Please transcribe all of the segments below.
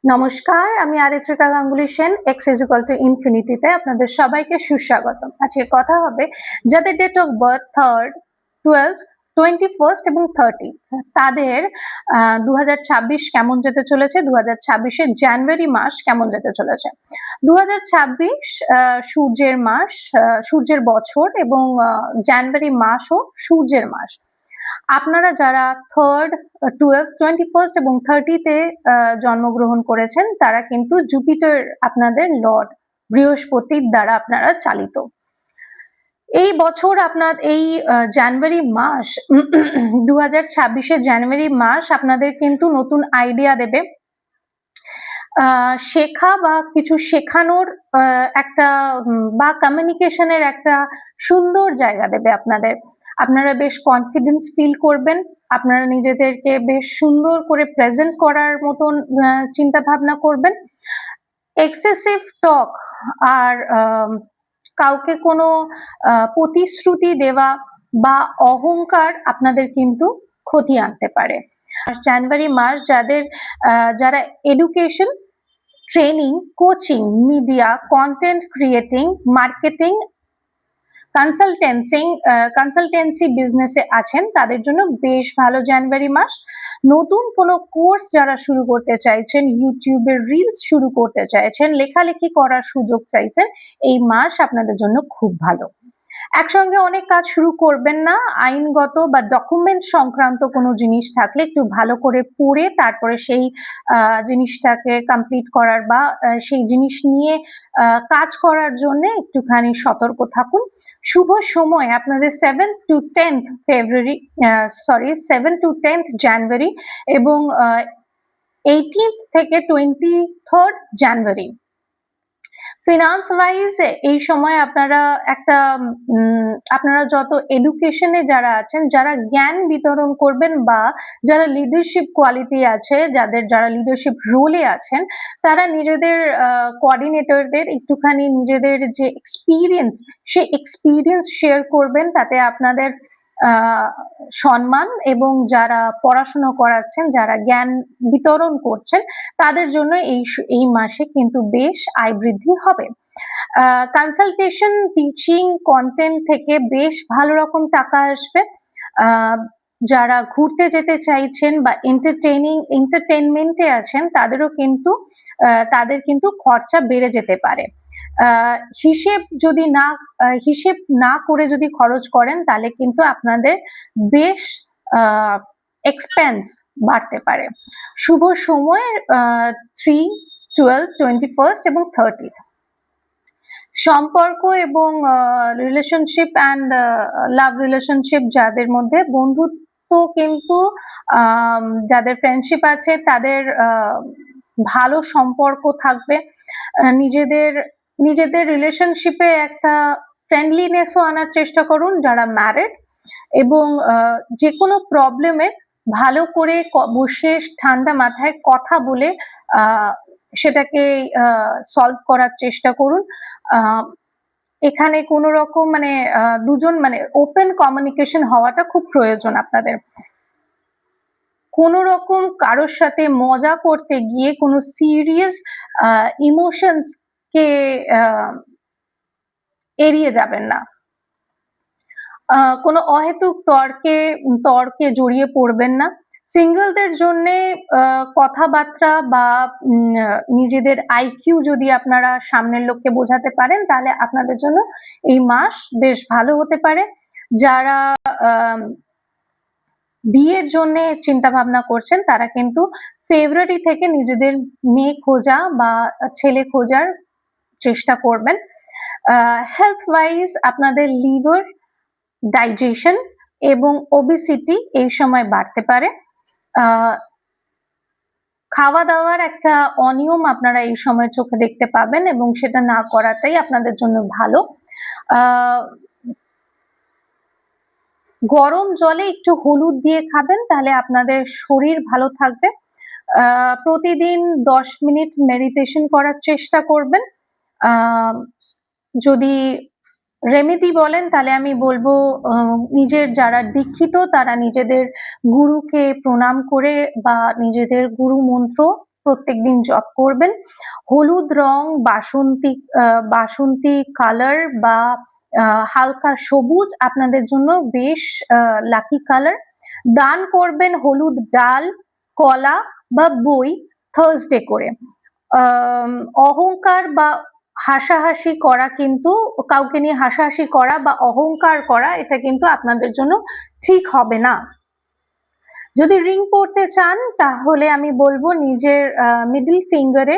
নমস্কার, আমি Aritrika Ganguly Sen. X is equal to ইনফিনিটিতে আপনাদের সবাইকে সুস্বাগতম। আজকে কথা হবে যাদের date of birth 3rd, 12th, 21st এবং 30th তাদের 2026 কেমন যেতে চলেছে, 2026-এর জানুয়ারি মাস কেমন যেতে চলেছে। 2026 সূর্যের মাস, সূর্যের বছর এবং জানুয়ারি মাসও সূর্যের মাস। আপনারা যারা 3rd, 12th, 21st এবং 30তে জন্মগ্রহণ করেছেন তারা কিন্তু জুপিটার আপনাদের লর্ড বৃহস্পতির দ্বারা আপনারা চালিত। এই বছর আপনার এই জানুয়ারি মাস 2026-এর জানুয়ারি মাস আপনাদের কিন্তু নতুন আইডিয়া দেবে, শেখা বা কিছু শেখানোর একটা বা কমিউনিকেশনের একটা সুন্দর জায়গা দেবে আপনাদের। আপনারা বেশ কনফিডেন্স ফিল করবেন, আপনারা নিজেদেরকে বেশ সুন্দর করে প্রেজেন্ট করার মতন চিন্তা ভাবনা করবেন। এক্সেসিভ টক আর কাউকে কোনো প্রতিশ্রুতি দেওয়া বা অহংকার আপনাদের কিন্তু ক্ষতি আনতে পারে। জানুয়ারি মাস যারা education, training, coaching, media, content creating, marketing, consultancy বিজনেসে আছেন তাদের জন্য বেশ ভালো জানুয়ারি মাস। নতুন কোনো কোর্স যারা শুরু করতে চাইছেন, ইউটিউবের রিলস শুরু করতে চাইছেন, লেখালেখি করার সুযোগ চাইছেন, এই মাস আপনাদের জন্য খুব ভালো। একসঙ্গে অনেক কাজ শুরু করবেন না। আইনগত বা ডকুমেন্ট সংক্রান্ত কোনো জিনিস থাকলে একটু ভালো করে পড়ে তারপরে সেই জিনিসটাকে কমপ্লিট করার বা সেই জিনিস নিয়ে কাজ করার জন্য একটুখানি সতর্ক থাকুন। শুভ সময় আপনাদের 7th to 10th জানুয়ারি এবং 18th থেকে 23rd জানুয়ারি। ফিনান্স ওয়াইজ এই সময় আপনারা যত এডুকেশনে যারা আছেন, যারা জ্ঞান বিতরণ করবেন বা যারা লিডারশিপ কোয়ালিটি আছে, যারা লিডারশিপ রোলে আছেন, তারা নিজেদের কোঅর্ডিনেটরদের একটুখানি নিজেদের যে এক্সপিরিয়েন্স, সেই এক্সপিরিয়েন্স শেয়ার করবেন। তাতে আপনাদের সম্মান এবং যারা পড়াশোনা করাচ্ছেন, যারা জ্ঞান বিতরণ করছেন, তাদের জন্য এই মাসে কিন্তু বেশ আয় বৃদ্ধি হবে। কনসালটেশন, টিচিং, কন্টেন্ট থেকে বেশ ভালো রকম টাকা আসবে। যারা ঘুরতে যেতে চাইছেন বা এন্টারটেনমেন্টে আছেন তাদের কিন্তু খরচা বেড়ে যেতে পারে। হিসেব না করে যদি খরচ করেন তাহলে কিন্তু আপনাদের বেশ এক্সপেন্স বাড়তে পারে। শুভ সময় 3, 12, 21st এবং 30th। সম্পর্ক এবং রিলেশনশিপ অ্যান্ড লাভ রিলেশনশিপ যাদের মধ্যে, বন্ধুত্ব কিন্তু যাদের ফ্রেন্ডশিপ আছে তাদের ভালো সম্পর্ক থাকবে। নিজেদের রিলেশনশিপে একটা ফ্রেন্ডলিনেসও আনার চেষ্টা করুন যারা ম্যারিড, এবং যে কোনো প্রবলেমে ভালো করে বসে ঠান্ডা মাথায় কথা বলে সেটাকে সলভ করার চেষ্টা করুন। এখানে কোনো রকম দুজন ওপেন কমিউনিকেশন হওয়াটা খুব প্রয়োজন আপনাদের। কোনো রকম কারোর সাথে মজা করতে গিয়ে কোনো সিরিয়াস ইমোশনসকে এড়িয়ে যাবেন না। কোনো অহেতুক তর্কে জড়িয়ে পড়বেন না। সিঙ্গেলদের জন্য কথাবার্তা বা নিজেদের আইকিউ যদি আপনারা সামনের লোককে বোঝাতে পারেন তাহলে আপনাদের জন্য এই মাস বেশ ভালো হতে পারে। যারা বিয়ের জন্য চিন্তা ভাবনা করছেন তারা কিন্তু ফেব্রুয়ারি থেকে নিজেদের মেয়ে খোঁজা বা ছেলে খোঁজার চেষ্টা করবেন। হেলথ ওয়াইজ আপনাদের লিভার, ডাইজেশন এবং ওবেসিটি এই সময় বাড়তে পারে। খাওয়া দাওয়ার একটা অনিয়ম আপনারা এই সময় চোখে দেখতে পাবেন এবং সেটা না করাটাই আপনাদের জন্য ভালো। গরম জলে একটু হলুদ দিয়ে খাবেন, তাহলে আপনাদের শরীর ভালো থাকবে। প্রতিদিন 10 মিনিট মেডিটেশন করার চেষ্টা করবেন। যদি রেমেডি বলেন তাহলে আমি বলবো নিজের যারা দীক্ষিত তারা নিজেদের গুরুকে প্রণাম করে বা নিজেদের গুরু মন্ত্র প্রত্যেকদিন জপ করবেন। হলুদ রং, বাসন্তী কালার বা হালকা সবুজ আপনাদের জন্য বেশ লাকি কালার। দান করবেন হলুদ ডাল, কলা বা বই থার্সডে করে। অহংকার বা হাসাহাসি করা কিন্তু, কাউকে নিয়ে হাসাহাসি করা বা অহংকার করা, এটা কিন্তু আপনাদের জন্য ঠিক হবে না। যদি রিং পরতে চান তাহলে আমি বলবো নিজের মিডল ফিঙ্গারে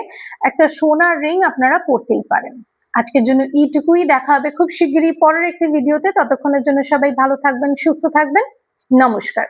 একটা সোনার রিং আপনারা পরতেই পারেন। আজকের জন্য এইটুকুই, দেখা হবে খুব শিগগিরই পরের একটি ভিডিওতে। ততক্ষণের জন্য সবাই ভালো থাকবেন, সুস্থ থাকবেন। নমস্কার।